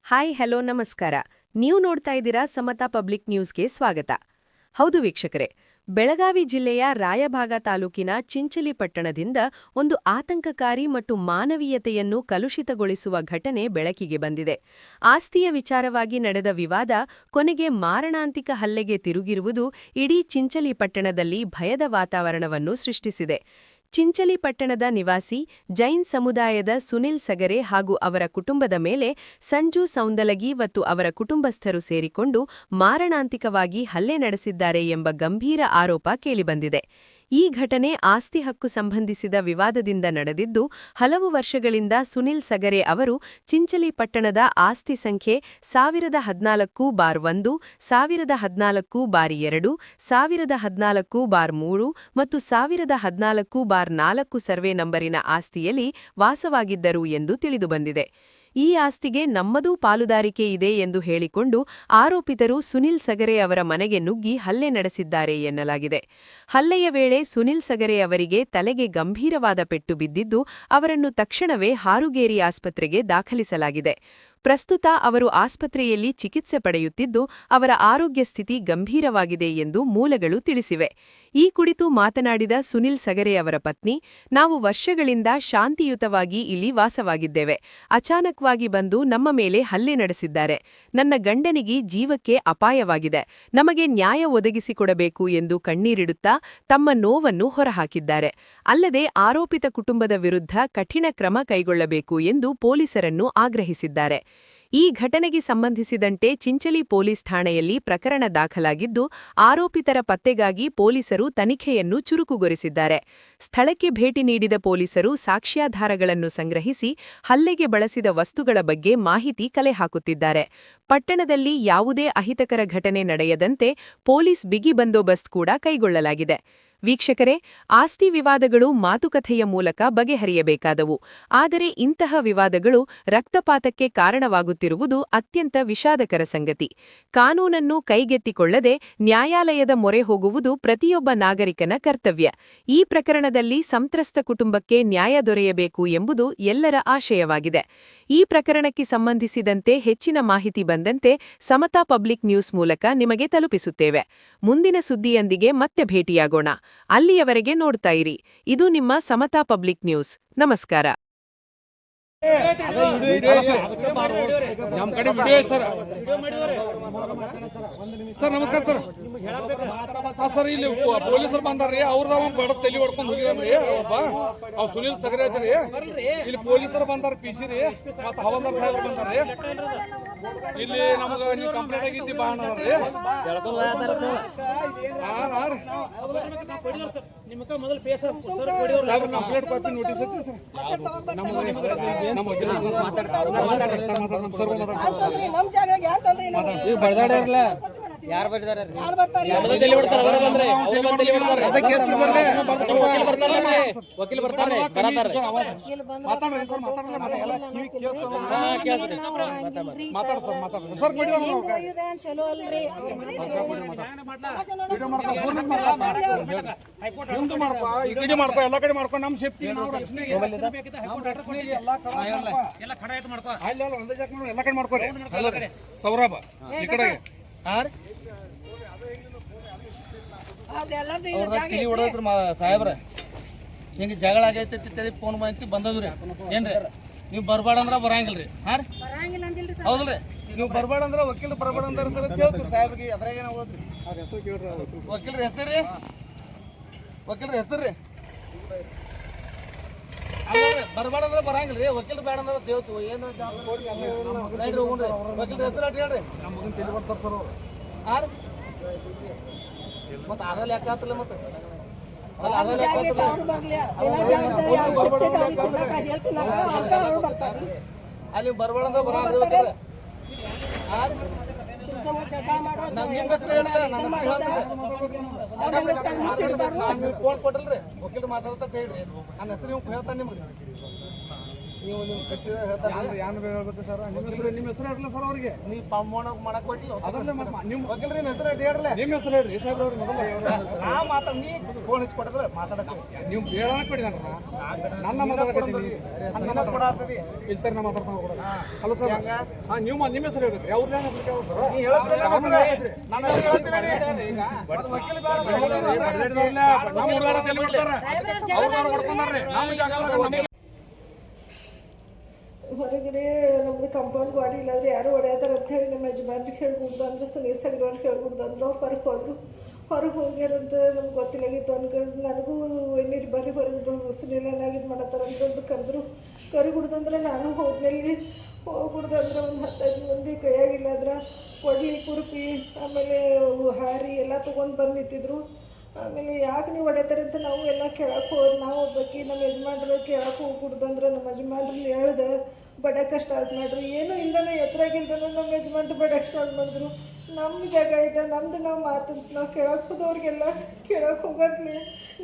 Hi hello ನಮಸ್ಕಾರ. ನೀವು ನೋಡ್ತಾ ಇದ್ದೀರಾ ಸಮತಾ ಪಬ್ಲಿಕ್ ನ್ಯೂಸ್ಗೆ ಸ್ವಾಗತ. ಹೌದು ವೀಕ್ಷಕರೇ, ಬೆಳಗಾವಿ ಜಿಲ್ಲೆಯ ರಾಯಭಾಗ ತಾಲೂಕಿನ ಚಿಂಚಲಿ ಪಟ್ಟಣದಿಂದ ಒಂದು ಆತಂಕಕಾರಿ ಮತ್ತು ಮಾನವೀಯತೆಯನ್ನು ಕಲುಷಿತಗೊಳಿಸುವ ಘಟನೆ ಬೆಳಕಿಗೆ ಬಂದಿದೆ. ಆಸ್ತಿಯ ವಿಚಾರವಾಗಿ ನಡೆದ ವಿವಾದ ಕೊನೆಗೆ ಮಾರಣಾಂತಿಕ ಹಲ್ಲೆಗೆ ತಿರುಗಿರುವುದು ಇಡೀ ಚಿಂಚಲಿ ಪಟ್ಟಣದಲ್ಲಿ ಭಯದ ವಾತಾವರಣವನ್ನು ಸೃಷ್ಟಿಸಿದೆ. ಚಿಂಚಲಿ ಪಟ್ಟಣದ ನಿವಾಸಿ ಜೈನ್ ಸಮುದಾಯದ ಸುನಿಲ್ ಸಗರೆ ಹಾಗೂ ಅವರ ಕುಟುಂಬದ ಮೇಲೆ ಸಂಜು ಸೌಂದಲಗಿ ಮತ್ತು ಅವರ ಕುಟುಂಬಸ್ಥರು ಸೇರಿಕೊಂಡು ಮಾರಣಾಂತಿಕವಾಗಿ ಹಲ್ಲೆ ನಡೆಸಿದ್ದಾರೆ ಎಂಬ ಗಂಭೀರ ಆರೋಪ ಕೇಳಿಬಂದಿದೆ. ಈ ಘಟನೆ ಆಸ್ತಿ ಹಕ್ಕು ಸಂಬಂಧಿಸಿದ ವಿವಾದದಿಂದ ನಡೆದಿದ್ದು, ಹಲವು ವರ್ಷಗಳಿಂದ ಸುನಿಲ್ ಸಗರೆ ಅವರು ಚಿಂಚಲಿ ಪಟ್ಟಣದ ಆಸ್ತಿ ಸಂಖ್ಯೆ 1014/1, 1014/2, 1014/3 ಮತ್ತು 1014/4 ಸರ್ವೆ ನಂಬರಿನ ಆಸ್ತಿಯಲ್ಲಿ ವಾಸವಾಗಿದ್ದರು ಎಂದು ತಿಳಿದುಬಂದಿದೆ. ಈ ಆಸ್ತಿಗೆ ನಮ್ಮದೂ ಪಾಲುದಾರಿಕೆ ಇದೆ ಎಂದು ಹೇಳಿಕೊಂಡು ಆರೋಪಿತರು ಸುನಿಲ್ ಸಗರೆ ಅವರ ಮನೆಗೆ ನುಗ್ಗಿ ಹಲ್ಲೆ ನಡೆಸಿದ್ದಾರೆ ಎನ್ನಲಾಗಿದೆ. ಹಲ್ಲೆಯ ವೇಳೆ ಸುನಿಲ್ ಸಗರೆ ಅವರಿಗೆ ತಲೆಗೆ ಗಂಭೀರವಾದ ಪೆಟ್ಟು ಬಿದ್ದಿದ್ದು, ಅವರನ್ನು ತಕ್ಷಣವೇ ಹಾರುಗೇರಿ ಆಸ್ಪತ್ರೆಗೆ ದಾಖಲಿಸಲಾಗಿದೆ. ಪ್ರಸ್ತುತ ಅವರು ಆಸ್ಪತ್ರೆಯಲ್ಲಿ ಚಿಕಿತ್ಸೆ ಪಡೆಯುತ್ತಿದ್ದು, ಅವರ ಆರೋಗ್ಯ ಸ್ಥಿತಿ ಗಂಭೀರವಾಗಿದೆ ಎಂದು ಮೂಲಗಳು ತಿಳಿಸಿವೆ. ಈ ಕುರಿತು ಮಾತನಾಡಿದ ಸುನಿಲ್ ಸಗರೆ ಅವರ ಪತ್ನಿ, ನಾವು ವರ್ಷಗಳಿಂದ ಶಾಂತಿಯುತವಾಗಿ ಇಲ್ಲಿ ವಾಸವಾಗಿದ್ದೇವೆ. ಅಚಾನಕ್ವಾಗಿ ಬಂದು ನಮ್ಮ ಮೇಲೆ ಹಲ್ಲೆ ನಡೆಸಿದ್ದಾರೆ. ನನ್ನ ಗಂಡನಿಗೆ ಜೀವಕ್ಕೆ ಅಪಾಯವಾಗಿದೆ. ನಮಗೆ ನ್ಯಾಯ ಒದಗಿಸಿಕೊಡಬೇಕು ಎಂದು ಕಣ್ಣೀರಿಡುತ್ತಾ ತಮ್ಮ ನೋವನ್ನು ಹೊರಹಾಕಿದ್ದಾರೆ. ಅಲ್ಲದೆ ಆರೋಪಿತ ಕುಟುಂಬದ ವಿರುದ್ಧ ಕಠಿಣ ಕ್ರಮ ಕೈಗೊಳ್ಳಬೇಕು ಎಂದು ಪೊಲೀಸರನ್ನು ಆಗ್ರಹಿಸಿದ್ದಾರೆ. ಈ ಘಟನೆಗೆ ಸಂಬಂಧಿಸಿದಂತೆ ಚಿಂಚಲಿ ಪೊಲೀಸ್ ಠಾಣೆಯಲ್ಲಿ ಪ್ರಕರಣ ದಾಖಲಾಗಿದ್ದು, ಆರೋಪಿತರ ಪತ್ತೆಗಾಗಿ ಪೊಲೀಸರು ತನಿಖೆಯನ್ನು ಚುರುಕುಗೊಳಿಸಿದ್ದಾರೆ. ಸ್ಥಳಕ್ಕೆ ಭೇಟಿ ನೀಡಿದ ಪೊಲೀಸರು ಸಾಕ್ಷ್ಯಾಧಾರಗಳನ್ನು ಸಂಗ್ರಹಿಸಿ ಹಲ್ಲೆಗೆ ಬಳಸಿದ ವಸ್ತುಗಳ ಬಗ್ಗೆ ಮಾಹಿತಿ ಕಲೆ ಹಾಕುತ್ತಿದ್ದಾರೆ. ಪಟ್ಟಣದಲ್ಲಿ ಯಾವುದೇ ಅಹಿತಕರ ಘಟನೆ ನಡೆಯದಂತೆ ಪೊಲೀಸ್ ಬಿಗಿ ಬಂದೋಬಸ್ತ್ ಕೂಡ ಕೈಗೊಳ್ಳಲಾಗಿದೆ. ವೀಕ್ಷಕರೇ, ಆಸ್ತಿ ವಿವಾದಗಳು ಮಾತುಕತೆಯ ಮೂಲಕ ಬಗೆಹರಿಯಬೇಕಾದವು. ಆದರೆ ಇಂತಹ ವಿವಾದಗಳು ರಕ್ತಪಾತಕ್ಕೆ ಕಾರಣವಾಗುತ್ತಿರುವುದು ಅತ್ಯಂತ ವಿಷಾದಕರ ಸಂಗತಿ. ಕಾನೂನನ್ನು ಕೈಗೆತ್ತಿಕೊಳ್ಳದೆ ನ್ಯಾಯಾಲಯದ ಮೊರೆ ಹೋಗುವುದು ಪ್ರತಿಯೊಬ್ಬ ನಾಗರಿಕನ ಕರ್ತವ್ಯ. ಈ ಪ್ರಕರಣದಲ್ಲಿ ಸಂತ್ರಸ್ತ ಕುಟುಂಬಕ್ಕೆ ನ್ಯಾಯ ದೊರೆಯಬೇಕು ಎಂಬುದು ಎಲ್ಲರ ಆಶಯವಾಗಿದೆ. ಈ ಪ್ರಕರಣಕ್ಕೆ ಸಂಬಂಧಿಸಿದಂತೆ ಹೆಚ್ಚಿನ ಮಾಹಿತಿ ಬಂದಂತೆ ಸಮತಾ ಪಬ್ಲಿಕ್ ನ್ಯೂಸ್ ಮೂಲಕ ನಿಮಗೆ ತಲುಪಿಸುತ್ತೇವೆ. ಮುಂದಿನ ಸುದ್ದಿಯೊಂದಿಗೆ ಮತ್ತೆ ಭೇಟಿಯಾಗೋಣ. ಅಲ್ಲಿಯವರೆಗೆ ನೋಡ್ತಾ ಇರಿ. ಇದು ನಿಮ್ಮ ಸಮತಾ ಪಬ್ಲಿಕ್ ನ್ಯೂಸ್. ನಮಸ್ಕಾರ. ಸರ್ ನಮಸ್ಕಾರ ಸರ್. ಸರ್ ಇಲ್ಲಿ ಪೊಲೀಸರು ಬಂದಾರ್ರಿ, ಅವ್ರದ ಬಡ ತಲೆ ಹೊಡ್ಕೊಂಡು ಹೋಗಿದ್ರಿ. ಅವ್ ಸುನಿಲ್ ಸಗರೆ ಐತ್ರಿ. ಇಲ್ಲಿ ಪೊಲೀಸರು ಬಂದಾರ, ಪಿಸಿ ರೀ, ಮತ್ತ ಹವಾಲ್ದಾರ್ ಸಾಹೇಬ್ರು ಬಂದಾರ್ರಿ. ಇಲ್ಲಿ ನಮಗ ನೀವು ಕಂಪ್ಲೇಂಟ್ ಆಗಿದ್ದಿ ಬಾ ಅನ್ನೋದ್ರಿ. ಕಂಪ್ಲೇಂಟ್ ಕಾಪಿ ನೋಟಿಸ್ ಐತಿ ಸರ್. ಯಾರು ಬರ್ತಾರೆ? ವಕೀಲ್ ಬರ್ತಾರೆ. ಮಾಡ್ಕೊ ಎಲ್ಲ ಕಡೆ ಮಾಡ್ಕೊ. ನಮ್ ಸೇಫ್ಟಿ ಎಲ್ಲ ಕಡೆ ಮಾಡ್ಕೋರಿ. ಸೌರಭ ಈ ಕಡೆ ಸಾಹೇಬ್ರ ಹಿಂಗ ಜಗಳ ಆಗೈತಿ ಫೋನ್ ಬಂತಿ ಬಂದದ್ರಿ. ಏನ್ರಿ ನೀವು ಬರ್ಬೇಡ ಅಂದ್ರ ಬರಂಗಿಲ್ರಿ. ಹೌದ್ರಿ, ನೀವು ಬರ್ಬೇಡ ಅಂದ್ರ ವಕೀಲ್ ಬರ್ಬೇಡ ಅಂದ್ರ ಸರ್ ಕೇಳ್ತೀರಿ ಸಾಹೇಬ್ರಿಗೆ. ಅದ್ರಾಗ ಏನ ಹೋದ್ರಿ ವಕೀಲ್ರ ಹೆಸರಿ? ವಕೀಲ್ರ ಹೆಸರ್ರಿ ಬರ್ಬೇಡ ಅಂದ್ರ ಬರಂಗಿಲ್ರಿ. ವಕೀಲ್ ಬೇಡ ಅಂದ್ರ ದೇವ್ತು ಏನು ಹೋಗ್ರಿ. ವಕೀಲ್ರ ಹೆಸರು ಅಟ್ ಹೇಳ್ರಿ. ಮತ್ತ ಅದ ಲೆಕ್ಕ ಆತಲ್ಲ. ಮತ್ತೆ ಅಲ್ಲಿ ಬರ್ಬೇಡ ಅಂದ್ರ ಬರಂಗಿಲ್ಲ. ಫೋನ್ ಕೊಟ್ಟಲ್ರಿ, ವಕೀಲ್ ಮಾತಾಡ್ತಾ ಹೇಳ್ರಿ. ನನ್ನ ಹೆಸರು ನೀವು ಹೇಳ್ತಾನೆ ನಿಮ್ಗೆ. ನೀವು ನಿಮ್ಮ ಕಟ್ಟಿದ ಹೇಳ್ತಾರೆ ಯಾನ್ ಹೇಳ್ಬೇಕು ಸರ್ ನಿಮ್ಮ ಹೆಸರು ಇರಲ್ಲ ಸರ್ ಅವ್ರಿಗೆ ನೀವು ಪಮ್ಮೋಣ ಮಾಡಕ್ ಕೊಟ್ಟು ಅದರಲ್ಲೇ ನಿಮ್ಮ ವಕೀಲರಿ ಹೆಸರು ಹೇಳ್ರಲ್ಲ ನಿಮ್ಮ ಹೆಸರು ಹೇಳ್ರಿ ಸಾಹೇಬ್ರ ಅವ್ರಿಗೆ ಮೊದಲು ನಾ ಮಾತಾಡ ನೀ ಫೋನ್ ಹಚ್ಚಿ ಕೊಡದ್ರೆ ಮಾತಾಡಕ್ಕೆ ನೀವು ಹೇಳೋಣ ಕೊಡಿದಾರ ನನ್ನ ಮಾತಾಡಕತ್ತೀನಿ ಇಲ್ತಾರೆ ನಾ ಮಾತಾಡ್ತಾನೆ ಕೂಡ ಹಲೋ ಸರ್ ಹಾಂ ನೀವು ನಿಮ್ಮ ಹೆಸರು ಹೇಳ್ಬೇಕು ಅವ್ರು ನೀ ಹೇಳಕ್ಕೆ ನಾನು ನಮ್ಮ ಹುಡುಗರ ತಲೆ ಬಿಡ್ತಾರೆ ಅವ್ರು ಹೊಡ್ಕೊಂಡ್ರಿ ನಮ್ಮ ಜಾಗ ಹೊರಗಡೆ ನಮ್ದು ಕಾಂಪೌಂಡ್ ಗಾಡಿ ಇಲ್ಲಾದ್ರೆ ಯಾರು ಹೊಡೆಯತ್ತಾರ ಅಂತ ಹೇಳಿ ನಮ್ಮ ಯಜಮಾನ್ರಿಗೆ ಹೇಳ್ಬಿಡ್ದು ಅಂದ್ರೆ ಸುನೀಲ್ ಸಗ್ರವ್ರು ಹೇಳ್ಬಿಡ್ದು ಅಂದ್ರೆ ಅವ್ರು ಹೊರಗೆ ಹೋದ್ರು ಹೊರಗೆ ಹೋಗ್ಯಾರಂತ ನಮ್ಗೆ ಗೊತ್ತಿಲ್ಲಾಗಿತ್ತು ಅನ್ಕೊಂಡು ನನಗೂ ನೀರು ಬರ್ರಿ ಹೊರಗೆ ಸುನೀಲ್ ಏನಾಗಿದ್ದು ಮಾಡತ್ತಾರಂತಂದು ಕರೆದ್ರು ಕರಿಗುಡ್ದಂದ್ರೆ ನಾನು ಹೋದ್ಮೇಲೆ ಹೋಗ್ಬಿಡ್ದಂದ್ರೆ ಒಂದು 10-15 ಮಂದಿ ಕೈಯಾಗಿಲ್ಲಾದ್ರೆ ಕೊಡ್ಲಿ ಕುರುಪಿ ಆಮೇಲೆ ಹಾರಿ ಎಲ್ಲ ತೊಗೊಂಡು ಬಂದು ನಿಂತಿದ್ರು. ಆಮೇಲೆ ಯಾಕೆ ನೀವು ಹೊಡೆತಾರೆ ಅಂತ ನಾವು ಎಲ್ಲ ಕೇಳಕ್ಕೆ ಹೋದ್ ನಾವು ಒಬ್ಬಾಕಿ ನಮ್ಮ ಯಜಮಾನ್ರು ಕೇಳಕ್ಕೆ ಹೋಗ್ಬಿಡ್ದಂದ್ರೆ ನಮ್ಮ ಯಜಮಾನ್ರಲ್ಲಿ ಹೇಳ್ದೆ ಬಡಕ್ಕೆ ಸ್ಟಾರ್ಟ್ ಮಾಡಿದ್ರು. ಏನೂ ಇಲ್ದನೆ ಎತ್ತರಾಗಿಲ್ದನೆ ನಮ್ಮ ಯಜಮಾನ್ರು ಬಡಕ್ಕೆ ಸ್ಟಾರ್ಟ್ ಮಾಡಿದ್ರು. ನಮ್ಮ ಜಾಗ ಇದೆ ನಮ್ದು ನಾವು ಮಾತಂತ ನಾವು ಕೇಳಕ್ಕೆ ಹೋದವ್ರಿಗೆಲ್ಲ ಕೇಳಕ್ಕೆ ಹೋಗತ್ಲಿ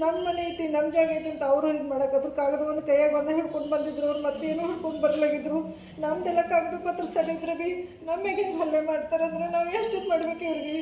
ನಮ್ಮ ಮನೆ ಐತಿ ನಮ್ಮ ಜಾಗ ಐತಿ ಅಂತ ಅವರು ಇದು ಮಾಡಕತ್ರ ಕಾಗದ ಒಂದು ಕೈಯಾಗ ಒಂದೇ ಹಿಡ್ಕೊಂಡು ಬಂದಿದ್ರು ಅವ್ರು ಮತ್ತೇನು ಹಿಡ್ಕೊಂಡು ಬರಲಾಗಿದ್ರು. ನಮ್ದೆಲ್ಲ ಕಾಗದ ಪತ್ರ ಸರಿ ಇದ್ರೆ ಭೀ ನಮಗೆ ಹಿಂಗೆ ಹಲ್ಲೆ ಮಾಡ್ತಾರಂದ್ರೆ ನಾವು ಎಷ್ಟು ಇದು ಮಾಡ್ಬೇಕು ಇವ್ರಿಗೆ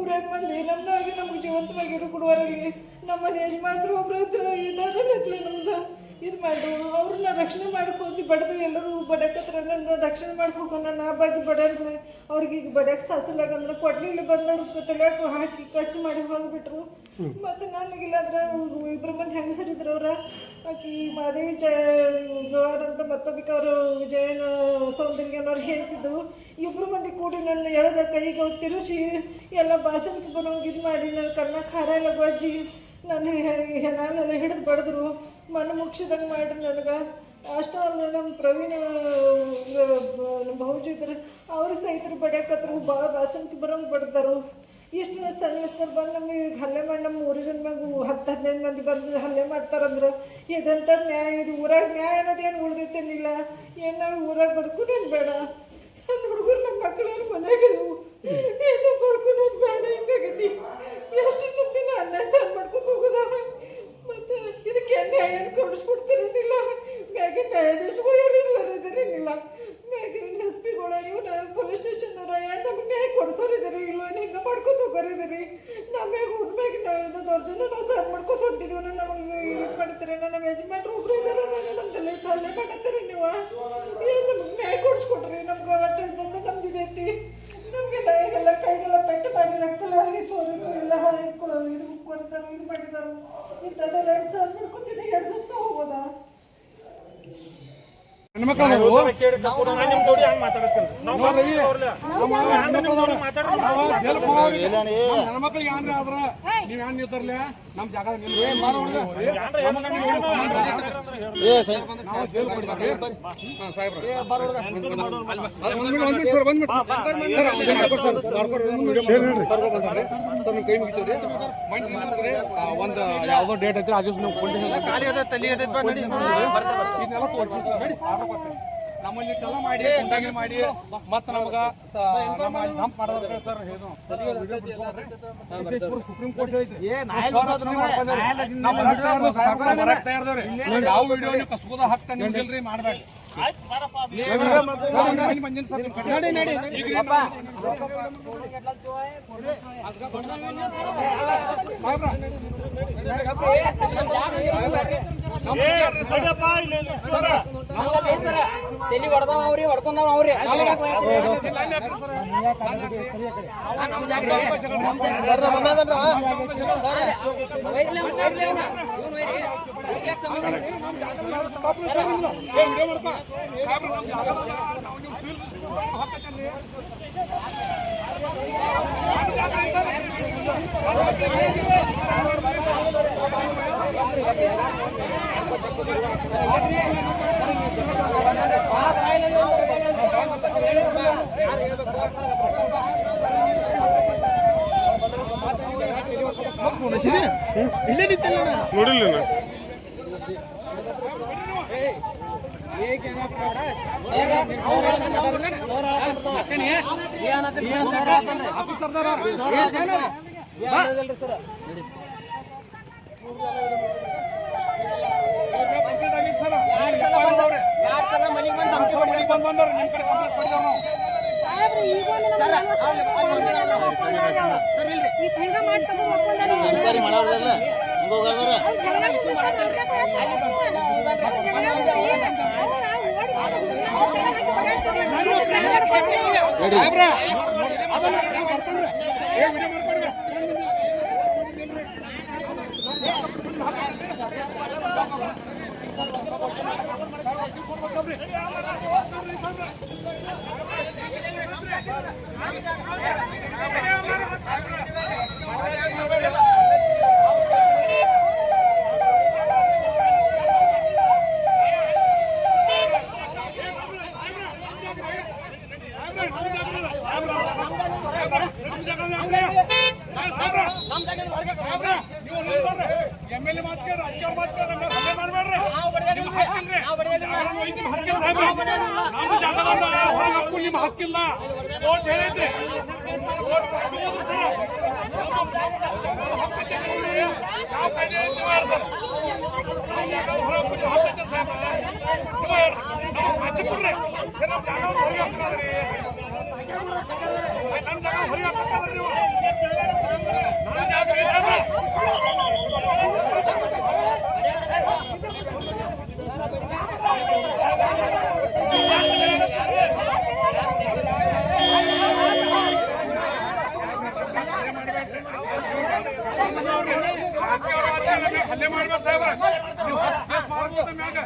ಊರಾಗ ಮಂದಿ ನಮ್ಮನಾಗಿ ನಮ್ಗೆ ಜೀವಂತವಾಗಿರೋ ಕೊಡುವರಲ್ಲಿ ನಮ್ಮ ಮನೆ ಯಜಮಾನ್ರು ಒಬ್ರು ಇದ್ದಾರೆ ನಮ್ದು ಇದು ಮಾಡ್ರು ಅವ್ರನ್ನ ರಕ್ಷಣೆ ಮಾಡಕ್ಕೆ ಹೋಗಿ ಬಡ್ದು ಎಲ್ಲರೂ ಬಡಕತ್ರ ನನ್ನ ರಕ್ಷಣೆ ಮಾಡಕ್ಕೆ ಹೋಗೋಣ ನಾ ಬಾಗಿ ಬಡಲ್ಲ ಅವ್ರಿಗೆ ಈಗ ಬಡಕ್ಕೆ ಸಾಸಲಾಗಂದ್ರೆ ಕೊಡ್ಲಿಲ್ಲ ಬಂದವ್ರು ತಲೆಯಾಕ ಹಾಕಿ ಕಚ್ಚು ಮಾಡಿ ಹೋಗಿಬಿಟ್ರು. ಮತ್ತು ನನಗಿಲ್ಲಾದ್ರೆ ಇಬ್ಬರು ಮಂದಿ ಹೆಂಗಸರಿದ್ರು ಅವ್ರ ಆಕಿ ಮಾದೇವಿ ಜವಾರ್ ಅಂತ ಮತ್ತೊಬ್ಬಕ್ಕೆ ಅವರು ವಿಜಯನ ಸೌಂದರ್ಯನವ್ರು ಹೇಳ್ತಿದ್ರು. ಇಬ್ಬರು ಮಂದಿ ಕೂಡಿ ನನ್ನ ಎಳೆದ ಕೈಗೆ ಅವ್ರು ತಿರುಗಿಸಿ ಎಲ್ಲ ಬಾಸನಿಗೆ ಬರೋಂಗೆ ಇದು ಮಾಡಿ ನನ್ನ ಕಣ್ಣಾಗ ಖಾರ ಎಲ್ಲ ಗೊಜ್ಜಿ ನಾನು ಹೆಣಾಲೆಲ್ಲ ಹಿಡಿದು ಬಡಿದ್ರು ಮಣ್ಣು ಮುಗಿಸಿದಂಗೆ ಮಾಡ್ರಿ ನನಗೆ. ಅಷ್ಟೇ ಅಲ್ಲ ನಮ್ಮ ಪ್ರವೀಣ ನಮ್ಮ ಭೌಜಿ ಇದ್ರು ಅವರು ಸಹಿತರು ಬಡಿಯಕತ್ರು ಭಾಳ ಬಾಸನಿಗೆ ಬರೋಂಗೆ ಬಡ್ದಾರು. ಎಷ್ಟು ಸಣ್ಣ ವಯಸ್ಸಿನಲ್ಲಿ ಬಂದು ನಮಗೆ ಹಲ್ಲೆ ಮಾಡಿ ನಮ್ಮ 3 ಜನ ಮ್ಯಾಗ 10-15 ಮಂದಿ ಬಂದು ಹಲ್ಲೆ ಮಾಡ್ತಾರಂದ್ರೆ ಇದಂಥ ನ್ಯಾಯ ಇದು ಊರಾಗ ನ್ಯಾಯ ಅನ್ನೋದೇನು ಉಳ್ದೈತೇನಿಲ್ಲ. ಏನು ನಾವು ಊರಾಗ ಬದುಕುನೇನು ಬೇಡ ಸಣ್ಣ ಹುಡುಗರು ನಮ್ಮ ಮಕ್ಕಳೇನು ಮನೆಯಾಗಿರು ಏನು ಬದುಕುನೇನು ಬೇಡ ಹಿಂಗಾಗತಿ ಎಷ್ಟು ನಮ್ಮ ದಿನ ಅನ್ನ ಸಾರು ಮಾಡ್ಕೊಂಡು ಹೋಗೋದ. ಮತ್ತು ಇದಕ್ಕೆ ನ್ಯಾಯ ಏನು ಕೊಡಿಸ್ಕೊಡ್ತಾರೇನಿಲ್ಲ ಮ್ಯಾಗಿನ ನ್ಯಾಯಾಧೀಶಗಳು ಯಾರು ಇಲ್ಲರಿದ್ದಾರೇನಿಲ್ಲ ಮ್ಯಾಗಿನ ಎಸ್ ಪಿಗಳು ಇವನ ಪೊಲೀಸ್ ಸ್ಟೇಷನ್ದವ್ರ ಯಾರು ನಮಗೆ ನ್ಯಾಯ ಕೊಡಿಸೋರಿದ್ದಾರೆ ಇಲ್ಲ ಹಿಂಗೆ ಮಾಡ್ಕೊತ ಹೋಗೋರಿದ್ದೀರಿ ನಮ್ಯಾಗ ಮ್ಯಾಗಿನ ದೌರ್ಜನ್ಯ ನಾವು ಸಾರು ಮಾಡ್ಕೊತ ಹೊಂಟಿದ್ದೀವಿ ನಮಗೆ ಇದು ಮಾಡ್ತಾರೆ ನಮ್ಮ ಯಜಮಾನ್ರು ಒಬ್ರು ಇದ್ದಾರೆ ನಮ್ದೆಲ್ಲ ಹಲ್ಲೆ ಮಾಡತ್ತಾರೆ ನೀವು ಏನು ನಮಗೆ ನ್ಯಾಯ ಕೊಡಿಸ್ಕೊಡ್ರಿ ನಮ್ಗೆ ಒಟ್ಟು ಇದ್ದಂದ್ರೆ ನಮ್ದು ಇದೈತಿ ನಮಗೆಲ್ಲ ಈಗೆಲ್ಲ ಕೈಗೆಲ್ಲ ಪೆಟ್ಟು ಮಾಡಿ ರಕ್ತೆಲ್ಲ ಸೋದಿದ್ರು ಎಲ್ಲ ಇದು ಕೊಡ್ತಾರೆ ಇದು ಮಾಡಿದಾರು ಇಂಥದ್ದೆಲ್ಲ 2 ಸಾಲ ಮಾಡ್ಕೊತೀನಿ 2 ದಿವಸ ಹೋಗೋದಾ ಹೆಣ್ಮಕ್ಳು ಹೆಣ್ಮಕ್ಳಿಗೆ ಏನ್ರಿ ಆದ್ರ ನೀವ್ ಏನ್ ನಿಂತರ್ಲೆ ನಮ್ ಜಾಗ ಸರ್ ಕೈ ಮುಗಿತೀವ್ರಿ ಒಂದ್ ಯಾವ್ದೋ ಡೇಟ್ ಐತಿ ಆ ದಿವಸ ನಮ್ಮಲ್ಲಿ ಟೆಲ್ಲ ಮಾಡಿ ಉಂಟಾಗಿ ಮಾಡಿ ಮತ್ತೆ ನಮಗ ಹಂಪ್ ಮಾಡೋದ್ರ ಸರ್ ಸುಪ್ರೀಂ ಕೋರ್ಟ್ ಯಾವ ವಿಡಿಯೋ ನೀವು ಕಸ್ಕೋದ ಹಾಕ್ತಾ ನಿಮ್ಗೆಲ್ರಿ ಮಾಡ್ಬೇಡಿ ಮಂಜಿನ ಸರ್ ತಲಿ ಹೊಡೆದವ ಅವ್ರಿ ಹೊಡ್ಕೊಂಡವ ಅವ್ರಿ ಇಲ್ಲೇ ನಿಂತಿಲ್ಲ ನೋಡಿಲ್ಲ ಸರ್ ಬಂದ್ ಬಂದಾರ ನಿಮ್ ಕಡೆ ಕಂಪ್ಲೇಂಟ್ ಕೊಟ್ಟಿದಾರ ನಾವು ಎನ್ಕ್ವೈರಿ ಮಾಡೋರ್ದಲ್ಲ ಹಂಗ ಹೋಗೋದ್ರ ಸಾಹೇಬ್ರ ಅದನ್ನ ಬರ್ತಂದ್ರೆ ಏ ವಿಡಿಯೋ ಮಾಡ್ಕೊಂಡ್ರೆ ಎಮ್ಎಲ್ಎ ಮಾತ್ಕೆ ರಾಜಕೀಯ ಮಾತ್ಕೆ ನಮ್ಮ ಹಲ್ಲೆ ಮಾಡಬೇಡ್ರಿ ನಿಮ್ಮ ಹಕ್ಕು ನಿಮ್ಮ ಹಕ್ಕಿಲ್ಲ ಕೋರ್ಟ್ ಹೇಳಿದ್ರಿ ಹಲ್ಲೆ ಮಾಡ್ಬೇಕು ಸಾಹೇಬ್ರ ನೀವು ಮಾಡ್ಬೋದು ಮ್ಯಾಗ